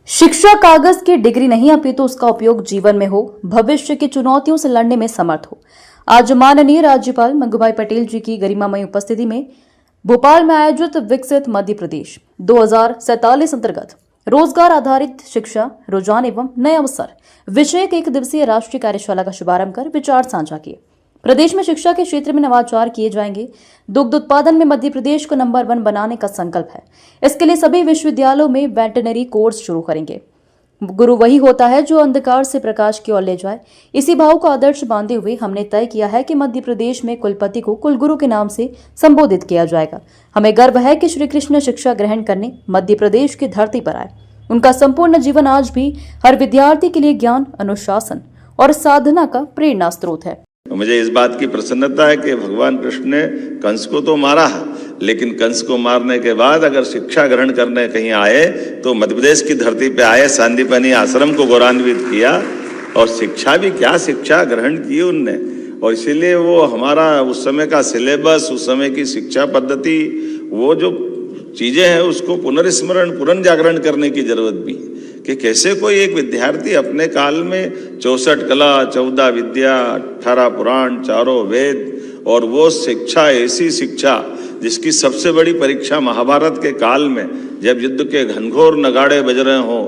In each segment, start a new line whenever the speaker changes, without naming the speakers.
शिक्षा कागज की डिग्री नहीं अपितु उसका उपयोग जीवन में हो, भविष्य की चुनौतियों से लड़ने में समर्थ हो। आज माननीय राज्यपाल मंगूभाई पटेल जी की गरिमामयी उपस्थिति में भोपाल में आयोजित विकसित मध्य प्रदेश 2047 अंतर्गत रोजगार आधारित शिक्षा, रुझान एवं नए अवसर विषयक एक दिवसीय राष्ट्रीय कार्यशाला का शुभारंभ कर विचार साझा किए। प्रदेश में शिक्षा के क्षेत्र में नवाचार किए जाएंगे। दुग्ध उत्पादन में मध्य प्रदेश को नंबर 1 बनाने का संकल्प है। इसके लिए सभी विश्वविद्यालयों में वेटरनरी कोर्स शुरू करेंगे। गुरु वही होता है जो अंधकार से प्रकाश की ओर ले जाए। इसी भाव को आदर्श बांधे हुए हमने तय किया है कि मध्य प्रदेश में कुलपति को कुलगुरु के नाम से संबोधित किया जाएगा। हमें गर्व है कि श्री कृष्ण शिक्षा ग्रहण करने मध्य प्रदेश की धरती पर आए। उनका संपूर्ण जीवन आज भी हर विद्यार्थी के लिए ज्ञान, अनुशासन और साधना का प्रेरणा स्रोत है।
मुझे इस बात की प्रसन्नता है कि भगवान कृष्ण ने कंस को तो मारा है, लेकिन कंस को मारने के बाद अगर शिक्षा ग्रहण करने कहीं आए तो मध्य प्रदेश की धरती पे आए, सांदीपनी आश्रम को गौरवान्वित किया और शिक्षा भी क्या शिक्षा ग्रहण की उनने। और इसीलिए वो हमारा उस समय का सिलेबस, उस समय की शिक्षा पद्धति, वो जो चीजें हैं उसको पुनर्स्मरण, पुनर्जागरण करने की जरूरत भी कि कैसे कोई एक विद्यार्थी अपने काल में 64 कला, 14 विद्या, 18 पुराण, 4 वेद और वो शिक्षा, ऐसी शिक्षा जिसकी सबसे बड़ी परीक्षा महाभारत के काल में जब युद्ध के घनघोर नगाड़े बज रहे हों,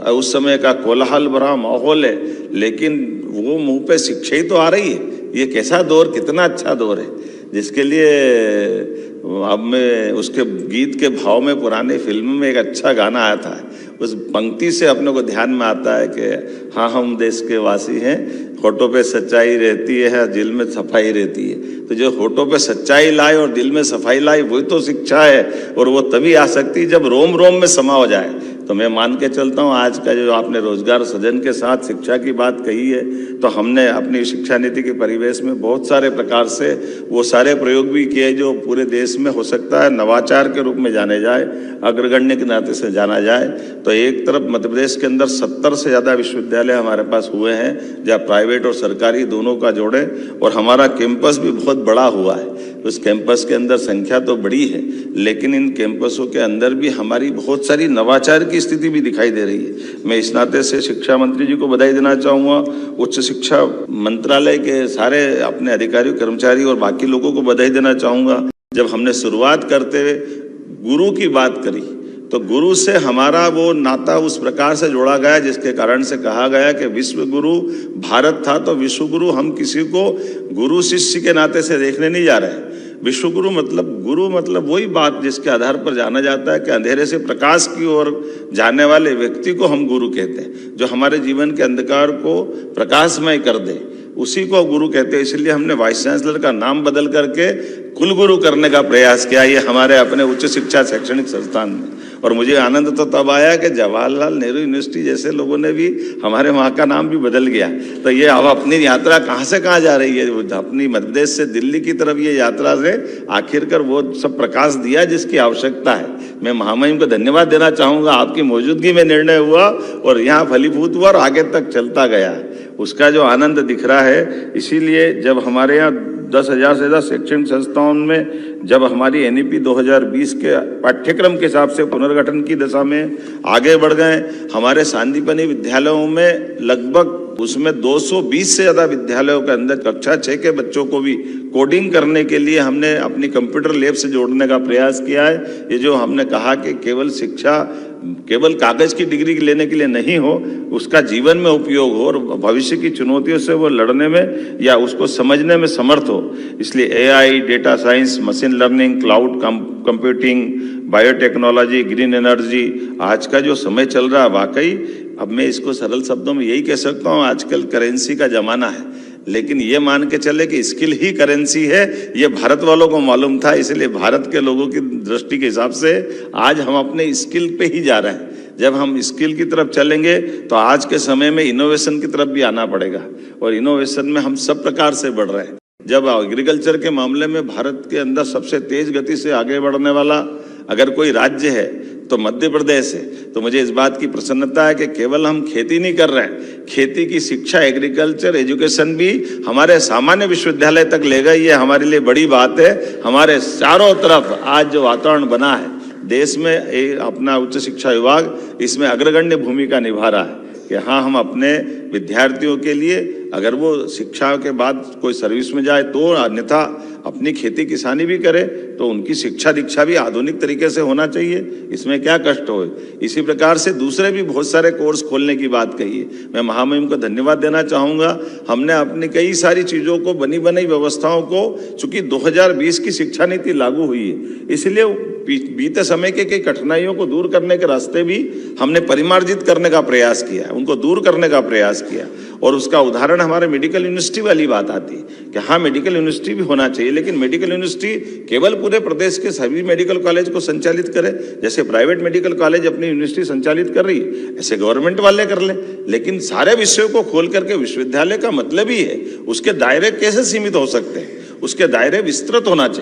उस समय का कोलाहल भरा माहौल है, लेकिन वो मुंह पे शिक्षा ही तो आ रही है। ये कैसा दौर, कितना अच्छा दौर है, जिसके लिए अब मैं उसके गीत के भाव में पुरानी फिल्म में एक अच्छा गाना आया था, उस पंक्ति से अपने को ध्यान में आता है कि हाँ हम देश के वासी हैं, होठों पे सच्चाई रहती है, दिल में सफाई रहती है। तो जो होठों पे सच्चाई लाए और दिल में सफाई लाए वही तो शिक्षा है, और वो तभी आ सकती है जब रोम रोम में समा हो जाए। तो मैं मान के चलता हूँ आज का जो आपने रोजगार सृजन के साथ शिक्षा की बात कही है, तो हमने अपनी शिक्षा नीति के परिवेश में बहुत सारे प्रकार से वो सारे प्रयोग भी किए जो पूरे देश में हो सकता है नवाचार के रूप में जाने जाए, अग्रगण्य के नाते से जाना जाए। तो एक तरफ मध्य प्रदेश के अंदर 70 से ज़्यादा विश्वविद्यालय हमारे पास हुए हैं, जहाँ प्राइवेट और सरकारी दोनों का जोड़े, और हमारा कैंपस भी बहुत बड़ा हुआ है। उस कैंपस के अंदर संख्या तो बड़ी है, लेकिन इन कैंपसों के अंदर भी हमारी बहुत सारी नवाचार की स्थिति भी दिखाई दे रही है। मैं इस नाते से शिक्षा मंत्री जी को बधाई देना चाहूँगा, उच्च शिक्षा मंत्रालय के सारे अपने अधिकारी, कर्मचारी और बाकी लोगों को बधाई देना चाहूँगा। जब हमने शुरुआत करते हुए गुरु की बात करी, तो गुरु से हमारा वो नाता उस प्रकार से जोड़ा गया जिसके कारण से कहा गया कि विश्व गुरु भारत था तो विश्व गुरु हम किसी को गुरु शिष्य के नाते से देखने नहीं जा रहे हैं। विश्व गुरु मतलब वही बात जिसके आधार पर जाना जाता है कि अंधेरे से प्रकाश की ओर जाने वाले व्यक्ति को हम गुरु कहते हैं, जो हमारे जीवन के अंधकार को प्रकाशमय कर दे, उसी को गुरु कहते हैं। इसलिए हमने वाइस चांसलर का नाम बदल करके कुलगुरु करने का प्रयास किया, ये हमारे अपने उच्च शिक्षा शैक्षणिक संस्थान में। और मुझे आनंद तो तब आया कि जवाहरलाल नेहरू यूनिवर्सिटी जैसे लोगों ने भी हमारे वहाँ का नाम भी बदल गया। तो ये अब अपनी यात्रा कहाँ से कहाँ जा रही है, अपनी मध्य प्रदेश से दिल्ली की तरफ ये यात्रा से आखिरकार वो सब प्रकाश दिया जिसकी आवश्यकता है। मैं महामहिम को धन्यवाद देना चाहूँगा, आपकी मौजूदगी में निर्णय हुआ और यहाँ फलीभूत हुआ और आगे तक चलता गया, उसका जो आनंद दिख रहा है। इसीलिए जब हमारे यहाँ 10,000 से ज़्यादा शैक्षणिक संस्थाओं में जब हमारी NEP 2020 के पाठ्यक्रम के हिसाब से पुनर्गठन की दिशा में आगे बढ़ गए, हमारे सांदीपनी विद्यालयों में लगभग उसमें 220 से ज़्यादा विद्यालयों के अंदर कक्षा 6 के बच्चों को भी कोडिंग करने के लिए हमने अपनी कंप्यूटर लैब से जोड़ने का प्रयास किया है। ये जो हमने कहा कि केवल शिक्षा केवल कागज की डिग्री लेने के लिए नहीं हो, उसका जीवन में उपयोग हो और भविष्य की चुनौतियों से वो लड़ने में या उसको समझने में समर्थ हो। इसलिए AI, data science, machine learning, cloud computing, biotechnology, green energy, आज का जो समय चल रहा है, वाकई अब मैं इसको सरल शब्दों में यही कह सकता हूँ, आजकल करेंसी का जमाना है, लेकिन ये मान के चले कि स्किल ही करेंसी है, ये भारत वालों को मालूम था। इसलिए भारत के लोगों की दृष्टि के हिसाब से आज हम अपने स्किल पे ही जा रहे हैं। जब हम स्किल की तरफ चलेंगे तो आज के समय में इनोवेशन की तरफ भी आना पड़ेगा, और इनोवेशन में हम सब प्रकार से बढ़ रहे हैं। जब एग्रीकल्चर के मामले में भारत के अंदर सबसे तेज गति से आगे बढ़ने वाला अगर कोई राज्य है तो मध्य प्रदेश है। तो मुझे इस बात की प्रसन्नता है कि केवल हम खेती नहीं कर रहे हैं, खेती की शिक्षा, एग्रीकल्चर, एजुकेशन भी हमारे सामान्य विश्वविद्यालय तक ले गई। ये हमारे लिए बड़ी बात है। हमारे चारों तरफ आज जो वातावरण बना है देश में अपना उच्च शिक्षा विभाग इसमें अग्रगण्य भूमिका निभा रहा है कि हाँ, हम अपने विद्यार्थियों के लिए अगर वो शिक्षा के बाद कोई सर्विस में जाए तो, अन्यथा अपनी खेती किसानी भी करे तो उनकी शिक्षा दीक्षा भी आधुनिक तरीके से होना चाहिए, इसमें क्या कष्ट हो। इसी प्रकार से दूसरे भी बहुत सारे कोर्स खोलने की बात कही है। मैं महामहिम को धन्यवाद देना चाहूँगा। हमने अपनी कई सारी चीज़ों को, बनी बनाई व्यवस्थाओं को, चूंकि 2020 की शिक्षा नीति लागू हुई है, इसलिए बीते समय के कई कठिनाइयों को दूर करने के रास्ते भी हमने परिमार्जित करने का प्रयास किया, उनको दूर करने का प्रयास किया। और उसका उदाहरण हमारे मेडिकल यूनिवर्सिटी वाली बात आती है कि हाँ, मेडिकल यूनिवर्सिटी भी होना चाहिए, लेकिन मेडिकल यूनिवर्सिटी केवल पूरे प्रदेश के सभी मेडिकल कॉलेज को संचालित करे। जैसे प्राइवेट मेडिकल कॉलेज अपनी यूनिवर्सिटी संचालित कर रही है, ऐसे गवर्नमेंट वाले कर लें, लेकिन सारे विषयों को खोल करके विश्वविद्यालय का मतलब ही है, उसके दायरे कैसे सीमित हो सकते हैं, उसके दायरे विस्तृत होना चाहिए।